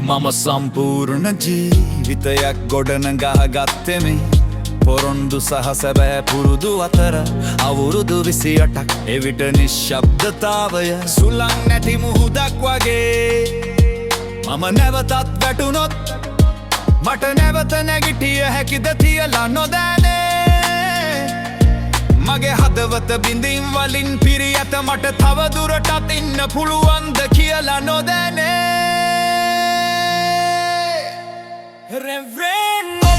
මම සම්පූර්ණ ජීවිතයක් ගොඩනගාගත්තේ මේ පොරොන්දු සහ සැබෑ පුරුදු අතර අවුරුදු 28ක් එවිට නිශ්ශබ්දතාවය සුළං නැති මුහුදක් වගේ මම නැවතත් වැටුනොත් මට නැවත නැගිටිය හැකිද තියලා නොදැනේ මගේ හදවත බිඳින් වලින් පිරී ඇත මට තව දුරටත් ඉන්න පුළුවන්ද කියලා නොදැනේ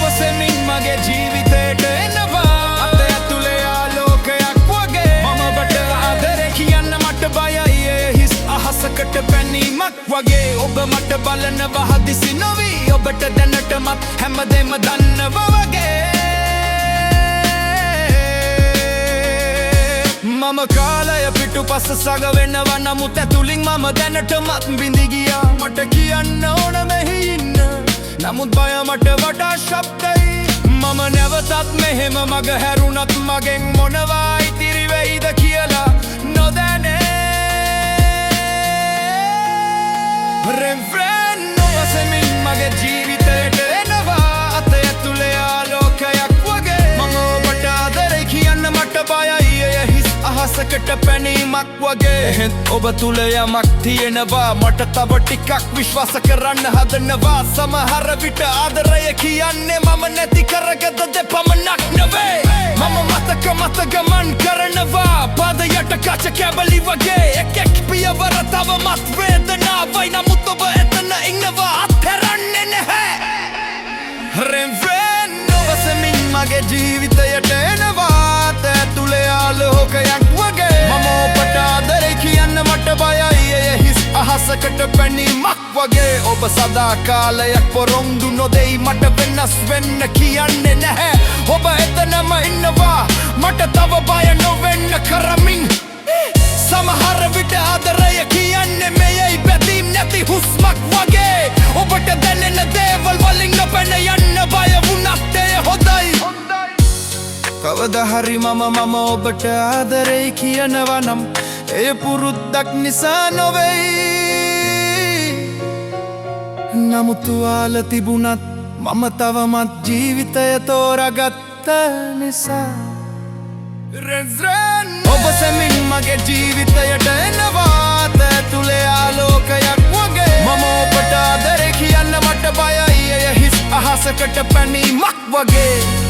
ඔබ සෙමින් මගේ ජීවිතයට එනවා අත ඇතුලේ ආලෝකයක් වගේ මම ඔබට ආදරේ කියන්න මට බයයි හිස් අහසකට පැනීමක් වගේ ඔබ මට බලනවා හදිසි නොවි ඔබට දැනටමත් හැමදේම දන්නවා වගේ මම කාලය පිටුපස සග වෙනවා නමුත් ඇතුලින් මම දැනටමත් බිඳි ගියා මට කියන්න ඕන මෙහි ඉන්න නමුත් බය මට වඩා ශබ්දයි මම නැවතත් මෙහෙම මග හැරුණත් මගෙන් මොනවා ඉතිරි වෙයිද කියලා නොදැනේ රෙන්ෆ්‍රෙන් නොවසමින් මගේ ජීවිතයට එනවා අත ඇතුලේ ආලෝකයක් වගේ මම ඔබට ආදරේ කියන්න මට බයයි හිස් අහසකට පැනීමක් වගේ එහෙත් ඔබ තුල යමක් තියෙනවා මට තව ටිකක් විශ්වාස කරන්න හදනවා සමහර විට ආදරය කියන්නේ මම නැති කරගත දෙපමණක් නෙවෙයි මම මතක ගමන් කරනවා පාදයට කච කැබලි වගේ එක් පියවර තවමත් වේදනාවයි නමුත් ඔබ එතන ඉන්නවා අත්හැරන්නේ නැහැ රෙන්ෆ්‍රෙන් නොවසමින් මගේ ජීවිතයට එනවා ඇතුලේ ආලෝකයක් වගේ මම ඔබට ආදරේ කියන්න මට බයයි හිස් අහසකට පැනීමක් වගේ ඔබ සදා කාලයක් පොරොන්දු නොදෙයි මට වෙනස් වෙන්න කියන්නේ නැහැ ඔබ එතනම ඉන්නවා මට තව බය නොවෙන්න කරමින් සමහර විට ආදරය කියන්නේ මෙයයි බැඳීම් නැති හුස්මක් වගේ ඔබට දැනෙන දේවල් වලින් නොපැන යන්න බය වුණත් එය හොඳයි කවදා හරි මම ඔබට ආදරේ කියනවා නම් එය පුරුද්දක් නිසා නොවෙයි නමුත් තුවාල තිබුණත් මම තවමත් ජීවිතය තෝරාගත්ත නිසා ඔබ සෙමින් මගේ ජීවිතයට එනවා ඇතුලේ ආලෝකයක් වගේ මම ඔබට ආදරේ කියන්න මට බයයි හිස් අහසකට පැනීමක් වගේ